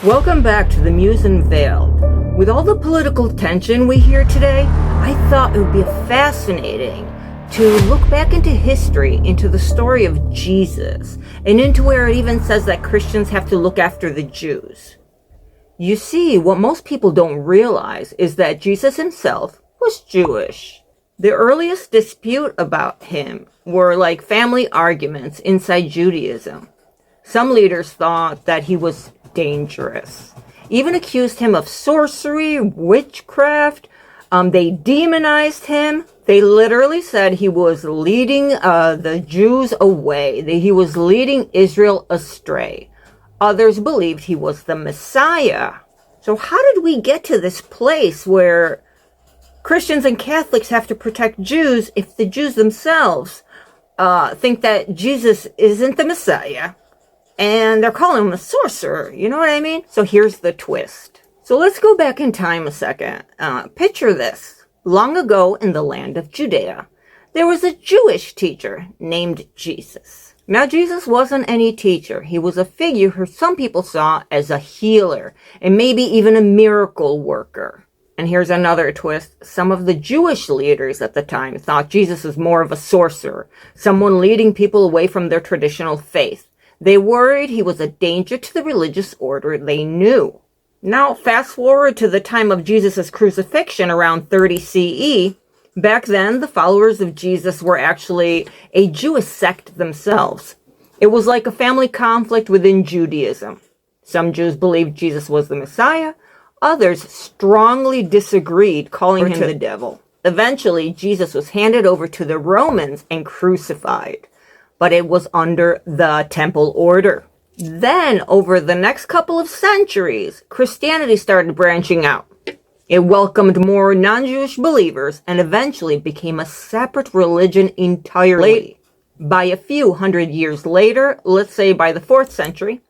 Welcome back to the Muse Unveiled. With all the political tension we hear today, I thought it would be fascinating to look back into history, into the story of Jesus, and into where it even says that Christians have to look after the Jews. You see, what most people don't realize is that Jesus himself was Jewish. The earliest dispute about him were like family arguments inside Judaism. Some leaders thought that he was dangerous, even accused him of sorcery, witchcraft. They demonized him. They literally said he was leading the Jews away, that he was leading Israel astray. Others believed he was the Messiah. So how did we get to this place where Christians and Catholics have to protect Jews if the Jews themselves think that Jesus isn't the Messiah? And they're calling him a sorcerer, you know what I mean? So here's the twist. So let's go back in time a second. Picture this. Long ago in the land of Judea, there was a Jewish teacher named Jesus. Now, Jesus wasn't any teacher. He was a figure who some people saw as a healer and maybe even a miracle worker. And here's another twist. Some of the Jewish leaders at the time thought Jesus was more of a sorcerer, someone leading people away from their traditional faith. They worried he was a danger to the religious order they knew. Now, fast forward to the time of Jesus' crucifixion around 30 CE. Back then, the followers of Jesus were actually a Jewish sect themselves. It was like a family conflict within Judaism. Some Jews believed Jesus was the Messiah. Others strongly disagreed, calling him the devil. Eventually, Jesus was handed over to the Romans and crucified. But it was under the temple order. Then, over the next couple of centuries, Christianity started branching out. It welcomed more non-Jewish believers and eventually became a separate religion entirely. By a few hundred years later, let's say by the 4th century,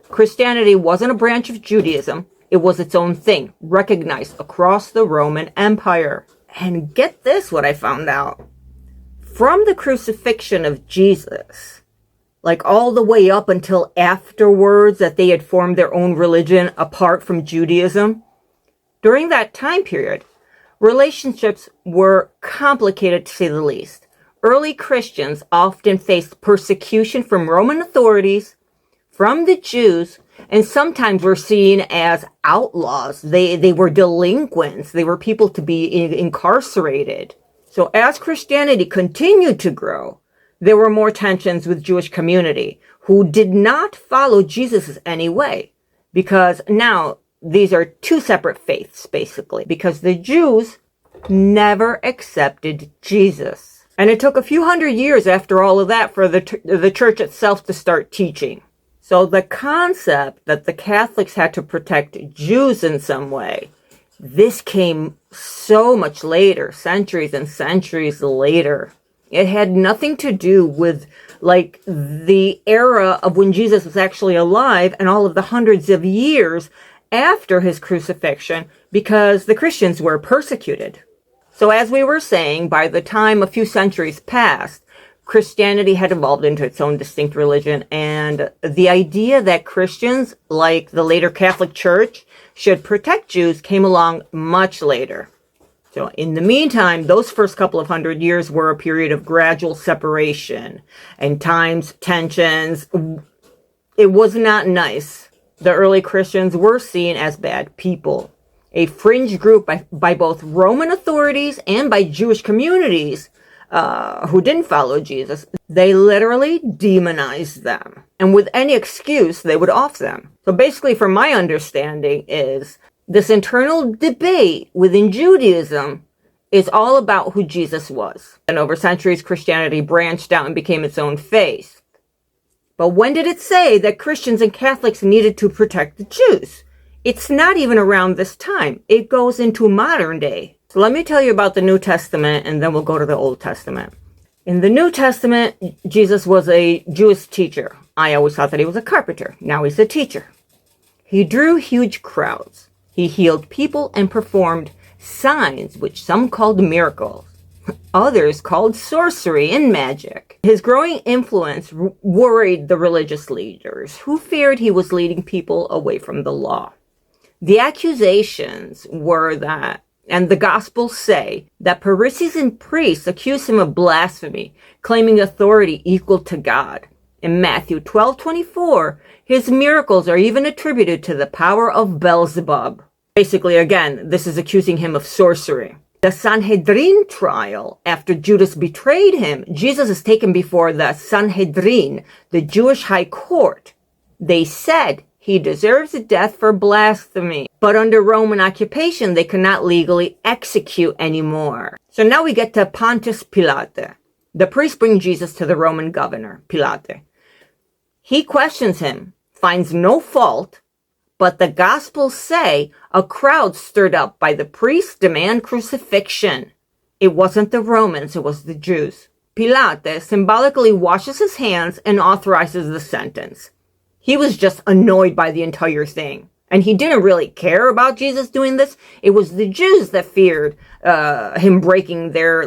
Christianity wasn't a branch of Judaism. It was its own thing, recognized across the Roman Empire. And get this, what I found out. From the crucifixion of Jesus, like all the way up until afterwards that they had formed their own religion apart from Judaism, during that time period, relationships were complicated to say the least. Early Christians often faced persecution from Roman authorities, from the Jews, and sometimes were seen as outlaws. They were delinquents. They were people to be incarcerated. So as Christianity continued to grow, there were more tensions with Jewish community who did not follow Jesus any way. Because now these are two separate faiths, basically. Because the Jews never accepted Jesus. And it took a few hundred years after all of that for the church itself to start teaching. So the concept that the Catholics had to protect Jews in some way, this came so much later, centuries and centuries later. It had nothing to do with like the era of when Jesus was actually alive and all of the hundreds of years after his crucifixion, because the Christians were persecuted. So as we were saying, by the time a few centuries passed, Christianity had evolved into its own distinct religion, and the idea that Christians, like the later Catholic Church, should protect Jews came along much later. So in the meantime, those first couple of hundred years were a period of gradual separation and times, tensions. It was not nice. The early Christians were seen as bad people, a fringe group by both Roman authorities and by Jewish communities who didn't follow Jesus. They literally demonized them. And with any excuse, they would off them. So basically, from my understanding, is this internal debate within Judaism is all about who Jesus was. And over centuries, Christianity branched out and became its own faith. But when did it say that Christians and Catholics needed to protect the Jews? It's not even around this time. It goes into modern day. So let me tell you about the New Testament, and then we'll go to the Old Testament. In the New Testament, Jesus was a Jewish teacher. I always thought that he was a carpenter. Now he's a teacher. He drew huge crowds. He healed people and performed signs, which some called miracles. others called sorcery and magic. His growing influence worried the religious leaders, who feared he was leading people away from the law. The accusations were that, and the Gospels say, that Pharisees and priests accused him of blasphemy, claiming authority equal to God. In Matthew 12:24, his miracles are even attributed to the power of Beelzebub. Basically, again, this is accusing him of sorcery. The Sanhedrin trial, after Judas betrayed him, Jesus is taken before the Sanhedrin, the Jewish high court. They said he deserves death for blasphemy, but under Roman occupation, they could not legally execute anymore. So now we get to Pontius Pilate. The priests bring Jesus to the Roman governor, Pilate. He questions him, finds no fault, but the Gospels say a crowd stirred up by the priests demand crucifixion. It wasn't the Romans, it was the Jews. Pilate symbolically washes his hands and authorizes the sentence. He was just annoyed by the entire thing. And he didn't really care about Jesus doing this. It was the Jews that feared him breaking their,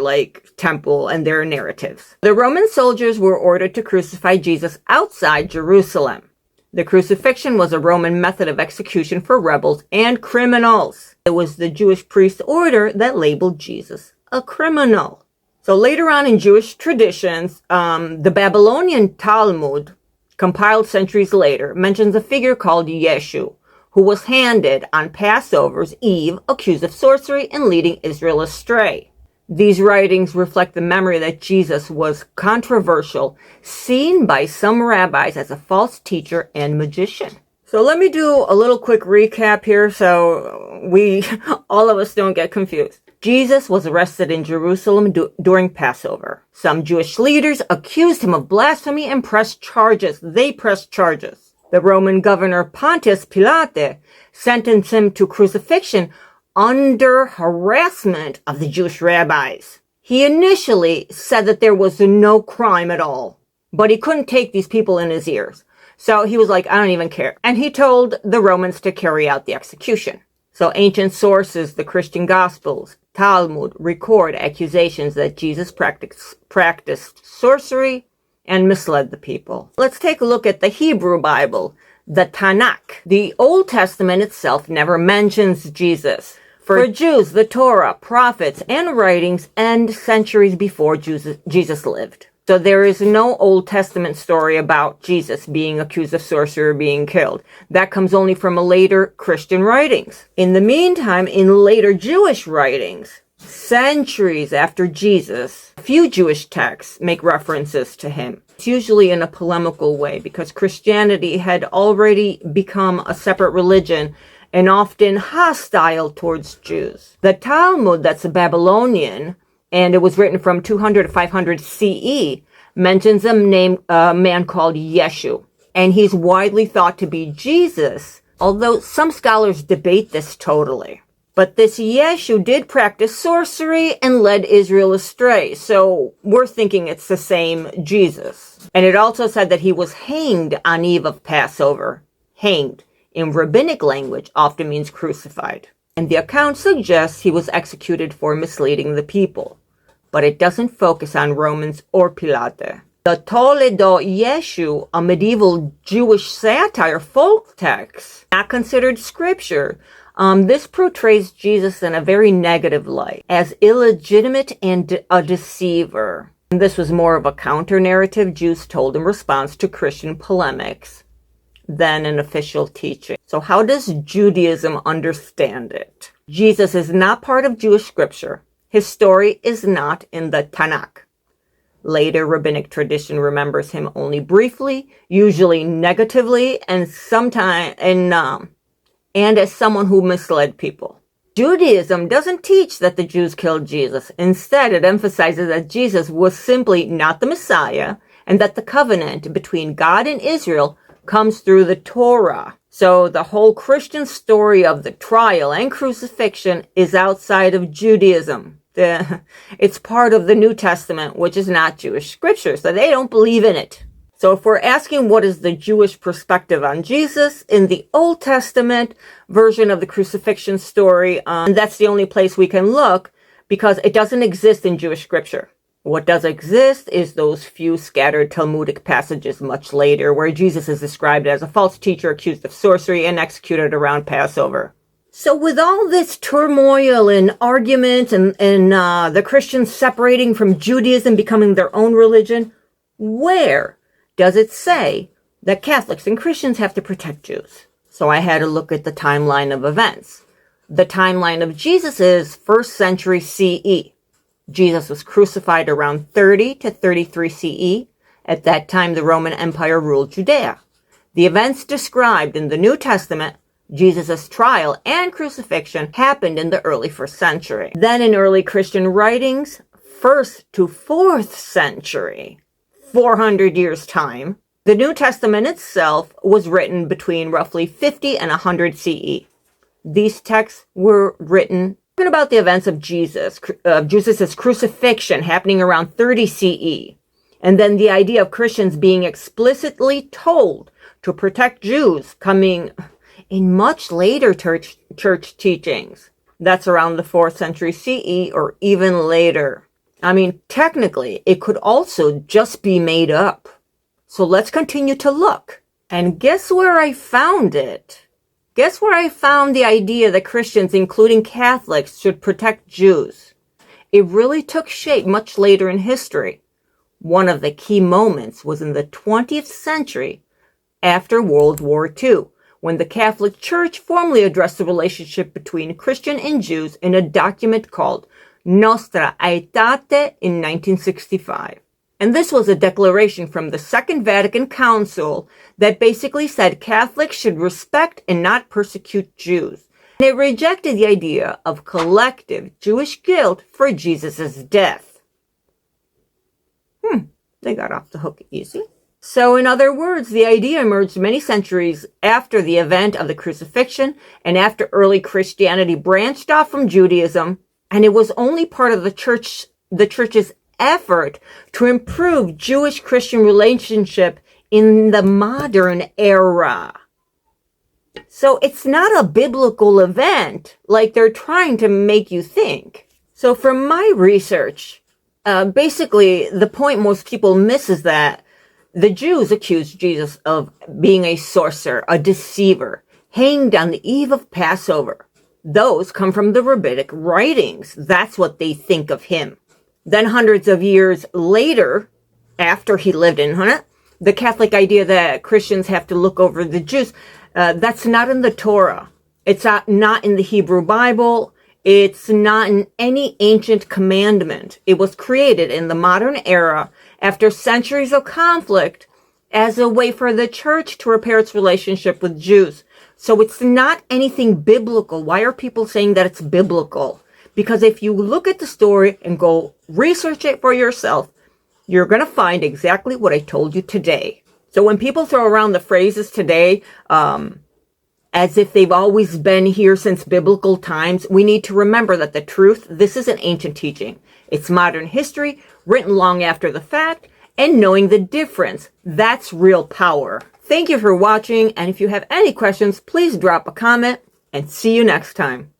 temple and their narratives. The Roman soldiers were ordered to crucify Jesus outside Jerusalem. The crucifixion was a Roman method of execution for rebels and criminals. It was the Jewish priest's order that labeled Jesus a criminal. So later on in Jewish traditions, the Babylonian Talmud, compiled centuries later, mentions a figure called Yeshu, who was handed on Passover's Eve, accused of sorcery and leading Israel astray. These writings reflect the memory that Jesus was controversial, seen by some rabbis as a false teacher and magician. So let me do a little quick recap here so all of us don't get confused. Jesus was arrested in Jerusalem during Passover. Some Jewish leaders accused him of blasphemy and pressed charges. The Roman governor Pontius Pilate sentenced him to crucifixion under harassment of the Jewish rabbis. He initially said that there was no crime at all, but he couldn't take these people in his ears. So he was like, I don't even care. And he told the Romans to carry out the execution. So ancient sources, the Christian Gospels, Talmud, record accusations that Jesus practiced sorcery and misled the people. Let's take a look at the Hebrew Bible, the Tanakh. The Old Testament itself never mentions Jesus. For Jews, the Torah, prophets, and writings end centuries before Jesus lived. So there is no Old Testament story about Jesus being accused of sorcery or being killed. That comes only from later Christian writings. In the meantime, in later Jewish writings, centuries after Jesus, a few Jewish texts make references to him. It's usually in a polemical way because Christianity had already become a separate religion and often hostile towards Jews. The Talmud, that's a Babylonian, and it was written from 200 to 500 CE, mentions a man called Yeshu. And he's widely thought to be Jesus, although some scholars debate this totally. But this Yeshu did practice sorcery and led Israel astray, so we're thinking it's the same Jesus. And it also said that he was hanged on Eve of Passover. Hanged, in rabbinic language, often means crucified. And the account suggests he was executed for misleading the people. But it doesn't focus on Romans or Pilate. The Toledo Yeshu, a medieval Jewish satire folk text, not considered scripture, this portrays Jesus in a very negative light, as illegitimate and a deceiver. And this was more of a counter-narrative Jews told in response to Christian polemics than an official teaching. So how does Judaism understand it? Jesus is not part of Jewish scripture. His story is not in the Tanakh. Later rabbinic tradition remembers him only briefly, usually negatively, and sometimes and as someone who misled people. Judaism doesn't teach that the Jews killed Jesus. Instead, it emphasizes that Jesus was simply not the Messiah and that the covenant between God and Israel comes through the Torah. So the whole Christian story of the trial and crucifixion is outside of Judaism. It's part of the New Testament, which is not Jewish scripture, so they don't believe in it. So if we're asking what is the Jewish perspective on Jesus, in the Old Testament version of the crucifixion story, that's the only place we can look, because it doesn't exist in Jewish scripture. What does exist is those few scattered Talmudic passages much later where Jesus is described as a false teacher accused of sorcery and executed around Passover. So with all this turmoil and argument and the Christians separating from Judaism, becoming their own religion, where does it say that Catholics and Christians have to protect Jews? So I had to look at the timeline of events. The timeline of Jesus is 1st century CE. Jesus was crucified around 30 to 33 CE. At that time, the Roman Empire ruled Judea. The events described in the New Testament, Jesus' trial and crucifixion, happened in the early 1st century. Then in early Christian writings, 1st to 4th century, 400 years' time, the New Testament itself was written between roughly 50 and 100 CE. These texts were written about the events of Jesus' crucifixion happening around 30 CE. And then the idea of Christians being explicitly told to protect Jews coming in much later church teachings. That's around the 4th century CE or even later. I mean, technically, it could also just be made up. So let's continue to look. And guess where I found it? Guess where I found the idea that Christians, including Catholics, should protect Jews? It really took shape much later in history. One of the key moments was in the 20th century after World War II, when the Catholic Church formally addressed the relationship between Christian and Jews in a document called Nostra Aetate in 1965. And this was a declaration from the Second Vatican Council that basically said Catholics should respect and not persecute Jews. And it rejected the idea of collective Jewish guilt for Jesus' death. They got off the hook easy. So in other words, the idea emerged many centuries after the event of the crucifixion and after early Christianity branched off from Judaism, and it was only part of the church's effort to improve Jewish-Christian relationship in the modern era. So it's not a biblical event like they're trying to make you think. So from my research, basically the point most people miss is that the Jews accused Jesus of being a sorcerer, a deceiver, hanged on the eve of Passover. Those come from the rabbinic writings. That's what they think of him. Then hundreds of years later, after he lived in Hunna, the Catholic idea that Christians have to look over the Jews, that's not in the Torah. It's not in the Hebrew Bible. It's not in any ancient commandment. It was created in the modern era after centuries of conflict as a way for the church to repair its relationship with Jews. So it's not anything biblical. Why are people saying that it's biblical? Because if you look at the story and go research it for yourself, you're going to find exactly what I told you today. So when people throw around the phrases today, as if they've always been here since biblical times, we need to remember that the truth, this is an ancient teaching. It's modern history, written long after the fact, and knowing the difference, that's real power. Thank you for watching, and if you have any questions, please drop a comment, and see you next time.